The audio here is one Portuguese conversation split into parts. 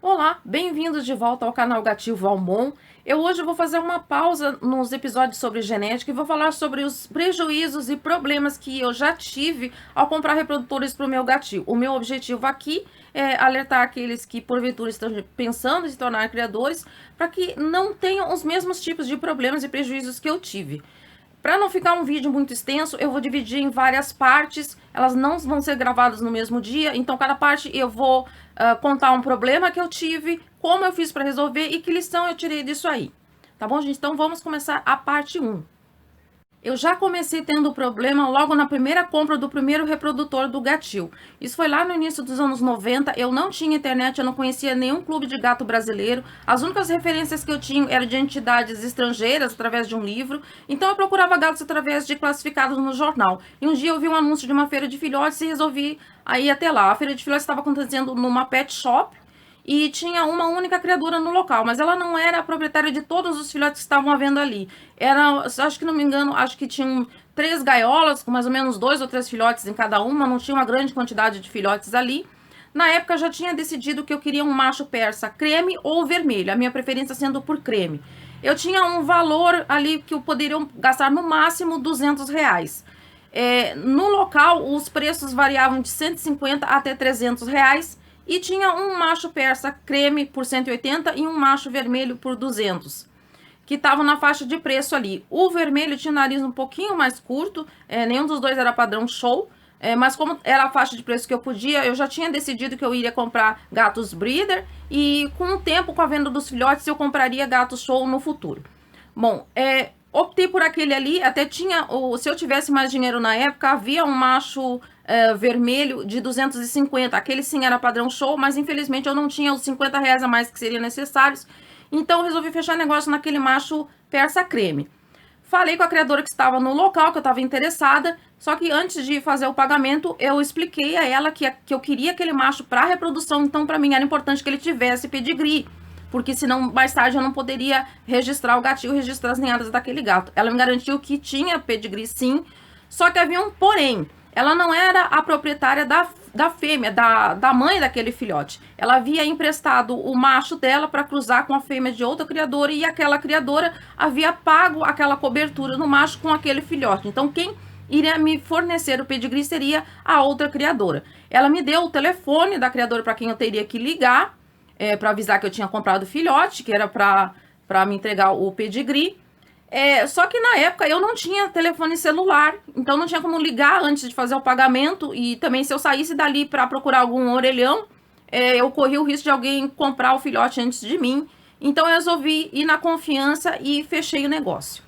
Olá, bem-vindos de volta ao canal Gatil Valmon. Eu hoje vou fazer uma pausa nos episódios sobre genética e vou falar sobre os prejuízos e problemas que eu já tive ao comprar reprodutores para o meu gatil. O meu objetivo aqui é alertar aqueles que porventura estão pensando em se tornar criadores para que não tenham os mesmos tipos de problemas e prejuízos que eu tive. Para não ficar um vídeo muito extenso, eu vou dividir em várias partes, elas não vão ser gravadas no mesmo dia, então cada parte eu vou contar um problema que eu tive, como eu fiz para resolver e que lição eu tirei disso aí. Tá bom, gente? Então vamos começar a parte 1. Eu já comecei tendo problema logo na primeira compra do primeiro reprodutor do gatil. Isso foi lá no início dos anos 90, eu não tinha internet, eu não conhecia nenhum clube de gato brasileiro. As únicas referências que eu tinha eram de entidades estrangeiras, através de um livro. Então eu procurava gatos através de classificados no jornal. E um dia eu vi um anúncio de uma feira de filhotes e resolvi ir até lá. A feira de filhotes estava acontecendo numa pet shop. E tinha uma única criadora no local, mas ela não era a proprietária de todos os filhotes que estavam havendo ali. Era, acho que não me engano, acho que tinham 3 gaiolas, com mais ou menos 2 ou 3 filhotes em cada uma, não tinha uma grande quantidade de filhotes ali. Na época eu já tinha decidido que eu queria um macho persa creme ou vermelho, a minha preferência sendo por creme. Eu tinha um valor ali que eu poderia gastar no máximo R$200. No local, os preços variavam de 150 até R$300. E tinha um macho persa creme por 180 e um macho vermelho por 200, que estavam na faixa de preço ali. O vermelho tinha o nariz um pouquinho mais curto, nenhum dos dois era padrão show, mas como era a faixa de preço que eu podia, eu já tinha decidido que eu iria comprar gatos breeder e com o tempo, com a venda dos filhotes, eu compraria gatos show no futuro. Bom, optei por aquele ali, até tinha, se eu tivesse mais dinheiro na época, havia um macho vermelho de 250, aquele sim era padrão show, mas infelizmente eu não tinha os R$50 a mais que seriam necessários, então eu resolvi fechar negócio naquele macho persa creme. Falei com a criadora que estava no local, que eu estava interessada, só que antes de fazer o pagamento, eu expliquei a ela que eu queria aquele macho para reprodução, então para mim era importante que ele tivesse pedigree, porque senão mais tarde eu não poderia registrar o gatil, registrar as ninhadas daquele gato. Ela me garantiu que tinha pedigree sim, só que havia um porém. Ela não era a proprietária da fêmea, da mãe daquele filhote. Ela havia emprestado o macho dela para cruzar com a fêmea de outra criadora e aquela criadora havia pago aquela cobertura no macho com aquele filhote. Então, quem iria me fornecer o pedigree seria a outra criadora. Ela me deu o telefone da criadora para quem eu teria que ligar, para avisar que eu tinha comprado o filhote, que era para me entregar o pedigree. Só que na época eu não tinha telefone celular, então não tinha como ligar antes de fazer o pagamento, e também se eu saísse dali para procurar algum orelhão, eu corria o risco de alguém comprar o filhote antes de mim. Então eu resolvi ir na confiança e fechei o negócio.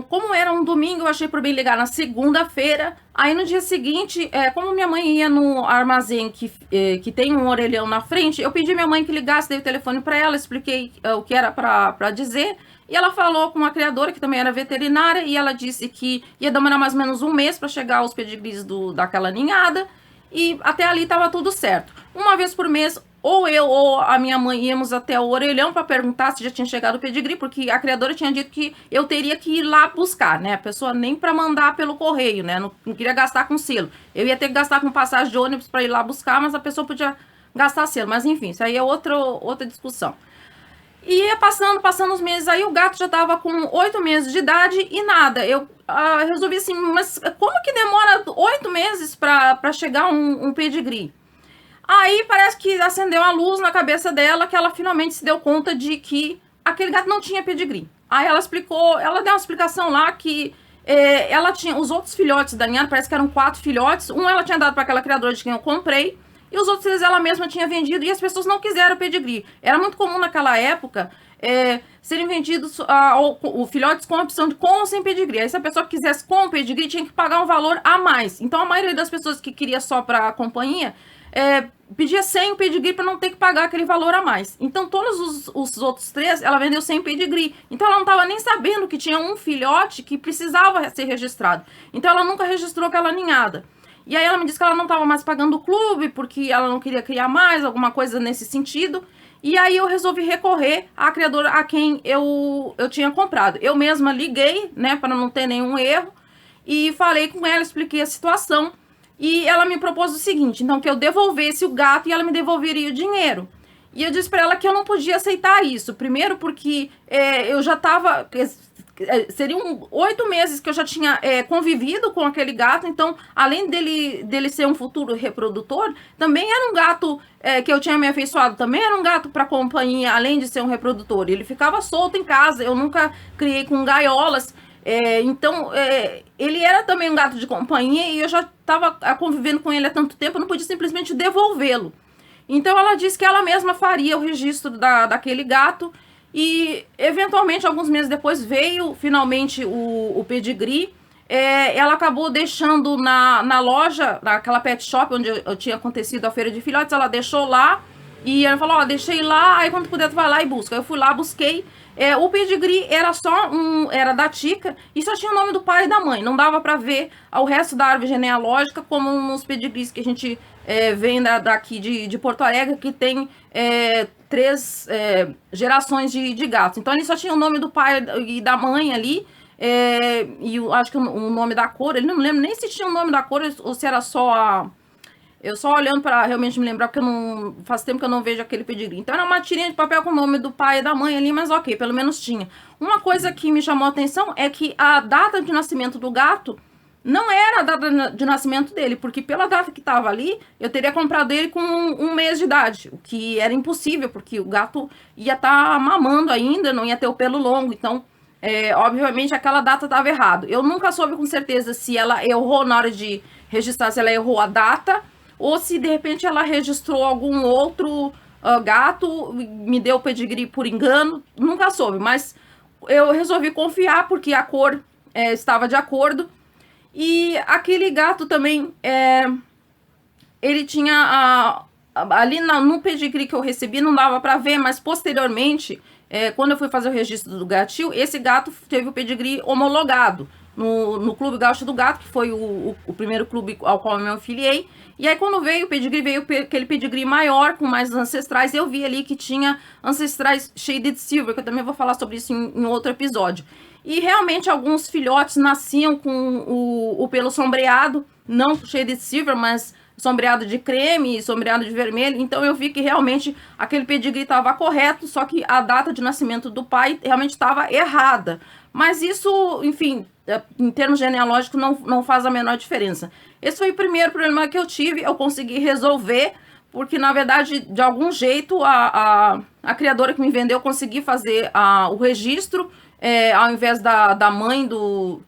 Como era um domingo, eu achei por bem ligar na segunda-feira. Aí no dia seguinte, como minha mãe ia no armazém que tem um orelhão na frente, eu pedi minha mãe que ligasse, dei o telefone para ela, expliquei o que era para dizer. E ela falou com a criadora, que também era veterinária, e ela disse que ia demorar mais ou menos um mês para chegar os pedigrees daquela ninhada. E até ali estava tudo certo. Uma vez por mês, ou eu ou a minha mãe íamos até o orelhão para perguntar se já tinha chegado o pedigree, porque a criadora tinha dito que eu teria que ir lá buscar, né? A pessoa nem para mandar pelo correio, né? Não queria gastar com selo. Eu ia ter que gastar com passagem de ônibus para ir lá buscar, mas a pessoa podia gastar selo. Mas enfim, isso aí é outra discussão. E ia passando os meses, aí o gato já tava com 8 meses de idade e nada. Eu resolvi assim, mas como que demora 8 meses para chegar um pedigree? Aí parece que acendeu a luz na cabeça dela, que ela finalmente se deu conta de que aquele gato não tinha pedigree. Aí ela explicou, ela deu uma explicação lá que ela tinha os outros filhotes da ninhada, parece que eram 4 filhotes. Um ela tinha dado para aquela criadora de quem eu comprei, e os outros 3 ela mesma tinha vendido, e as pessoas não quiseram o pedigree. Era muito comum naquela época serem vendidos filhotes com a opção de com ou sem pedigree. Aí se a pessoa quisesse com o pedigree, tinha que pagar um valor a mais. Então a maioria das pessoas que queria só para a companhia pedia sem o pedigree para não ter que pagar aquele valor a mais. Então todos os outros 3 ela vendeu sem pedigree. Então ela não estava nem sabendo que tinha um filhote que precisava ser registrado. Então ela nunca registrou aquela ninhada. E aí ela me disse que ela não estava mais pagando o clube, porque ela não queria criar mais, alguma coisa nesse sentido. E aí eu resolvi recorrer à criadora a quem eu tinha comprado. Eu mesma liguei, né, para não ter nenhum erro, e falei com ela, expliquei a situação. E ela me propôs o seguinte, então que eu devolvesse o gato e ela me devolveria o dinheiro. E eu disse para ela que eu não podia aceitar isso. Primeiro porque eu já estava... Seriam 8 meses que eu já tinha convivido com aquele gato, então, além dele ser um futuro reprodutor, também era um gato que eu tinha me afeiçoado, também era um gato para companhia, além de ser um reprodutor. Ele ficava solto em casa, eu nunca criei com gaiolas, então, ele era também um gato de companhia e eu já estava convivendo com ele há tanto tempo, eu não podia simplesmente devolvê-lo. Então, ela disse que ela mesma faria o registro daquele gato. E, eventualmente, alguns meses depois, veio finalmente o pedigree. Ela acabou deixando na loja, naquela pet shop onde eu tinha acontecido a feira de filhotes, ela deixou lá. E ela falou, ó, deixei lá, aí quando puder tu vai lá e busca. Eu fui lá, busquei. O pedigree era era da Tica e só tinha o nome do pai e da mãe. Não dava pra ver o resto da árvore genealógica, como nos pedigrees que a gente vem daqui de Porto Alegre, que tem 3 gerações de gatos. Então ele só tinha o nome do pai e da mãe ali. E eu acho que o nome da cor, ele não me lembro nem se tinha o nome da cor ou se era só a... Eu só olhando para realmente me lembrar, porque faz tempo que eu não vejo aquele pedigree. Então era uma tirinha de papel com o nome do pai e da mãe ali, mas ok, pelo menos tinha. Uma coisa que me chamou a atenção é que a data de nascimento do gato não era a data de nascimento dele, porque pela data que estava ali, eu teria comprado ele com um mês de idade, o que era impossível, porque o gato ia estar mamando ainda, não ia ter o pelo longo, então... obviamente aquela data estava errado. Eu nunca soube com certeza se ela errou na hora de registrar, se ela errou a data ou se de repente ela registrou algum outro gato, me deu o pedigree por engano, nunca soube, mas eu resolvi confiar porque a cor estava de acordo. E aquele gato também, ele tinha ali no pedigree que eu recebi, não dava para ver, mas posteriormente, quando eu fui fazer o registro do gatil, esse gato teve o pedigree homologado no Clube Gaúcho do Gato, que foi o primeiro clube ao qual eu me afiliei. E aí quando veio o pedigree, veio aquele pedigree maior, com mais ancestrais, eu vi ali que tinha ancestrais Shaded Silver, que eu também vou falar sobre isso em outro episódio. E realmente alguns filhotes nasciam com o pelo sombreado, não Shaded Silver, mas sombreado de creme e sombreado de vermelho. Então eu vi que realmente aquele pedigree estava correto, só que a data de nascimento do pai realmente estava errada. Mas isso, enfim, em termos genealógicos não faz a menor diferença. Esse foi o primeiro problema que eu tive, eu consegui resolver, porque na verdade, de algum jeito, a criadora que me vendeu, eu consegui fazer o registro, ao invés da mãe do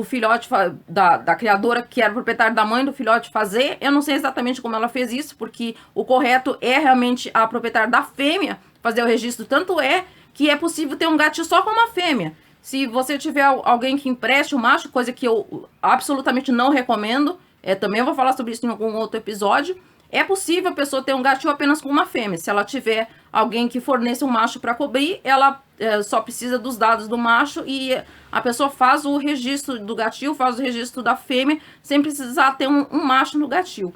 filhote, da criadora que era proprietária da mãe do filhote fazer. Eu não sei exatamente como ela fez isso, porque o correto é realmente a proprietária da fêmea fazer o registro. Tanto é que é possível ter um gatinho só com uma fêmea. Se você tiver alguém que empreste o macho, coisa que eu absolutamente não recomendo, também eu vou falar sobre isso em algum outro episódio, é possível a pessoa ter um gatinho apenas com uma fêmea. Se ela tiver alguém que forneça um macho para cobrir, ela só precisa dos dados do macho e a pessoa faz o registro do gatil, faz o registro da fêmea, sem precisar ter um macho no gatil.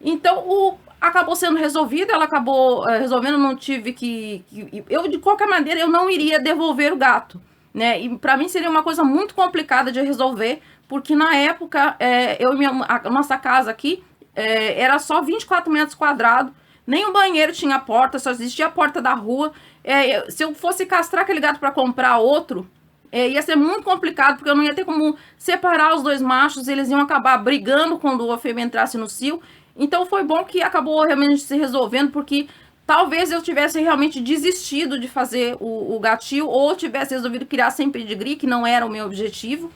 Então, acabou sendo resolvido, ela acabou resolvendo, não tive que... Eu, de qualquer maneira, eu não iria devolver o gato, né? E para mim seria uma coisa muito complicada de resolver, porque na época, a nossa casa aqui era só 24 metros quadrados, nem o banheiro tinha porta, só existia a porta da rua. Se eu fosse castrar aquele gato para comprar outro, ia ser muito complicado, porque eu não ia ter como separar os dois machos, eles iam acabar brigando quando a fêmea entrasse no cio. Então foi bom que acabou realmente se resolvendo, porque talvez eu tivesse realmente desistido de fazer o gatil, ou tivesse resolvido criar sem pedigree, que não era o meu objetivo,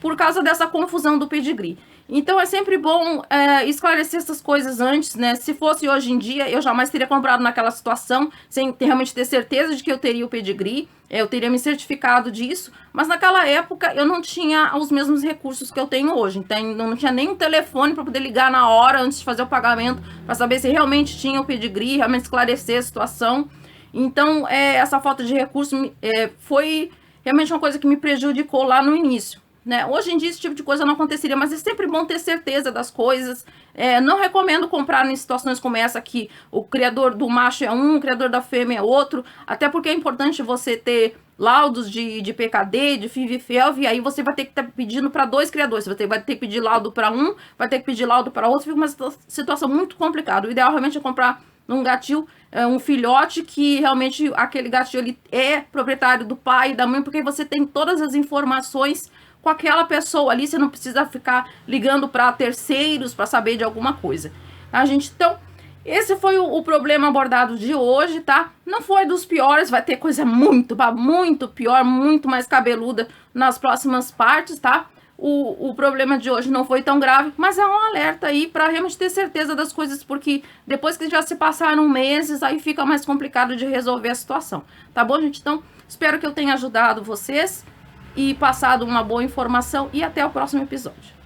por causa dessa confusão do pedigree. Então é sempre bom esclarecer essas coisas antes, né? Se fosse hoje em dia, eu jamais teria comprado naquela situação, sem realmente ter certeza de que eu teria o pedigree, eu teria me certificado disso, mas naquela época eu não tinha os mesmos recursos que eu tenho hoje, então não tinha nem um telefone para poder ligar na hora antes de fazer o pagamento, para saber se realmente tinha o pedigree, realmente esclarecer a situação. Então essa falta de recurso foi realmente uma coisa que me prejudicou lá no início. Né? Hoje em dia esse tipo de coisa não aconteceria, mas é sempre bom ter certeza das coisas. Não recomendo comprar em situações como essa, que o criador do macho é um, o criador da fêmea é outro, até porque é importante você ter laudos de PKD, de FIV e FeLV, e aí você vai ter que estar pedindo para 2 criadores, você vai ter que pedir laudo para um, vai ter que pedir laudo para outro, fica uma situação muito complicada. O ideal realmente é comprar num gatil, um filhote, que realmente aquele gatil ele é proprietário do pai e da mãe, porque você tem todas as informações com aquela pessoa ali, você não precisa ficar ligando para terceiros para saber de alguma coisa, tá, gente? Então, esse foi o problema abordado de hoje, tá? Não foi dos piores, vai ter coisa muito pior, muito mais cabeluda nas próximas partes, tá? O problema de hoje não foi tão grave, mas é um alerta aí para realmente ter certeza das coisas, porque depois que já se passaram meses, aí fica mais complicado de resolver a situação, tá bom, gente? Então, espero que eu tenha ajudado vocês e passado uma boa informação, e até o próximo episódio.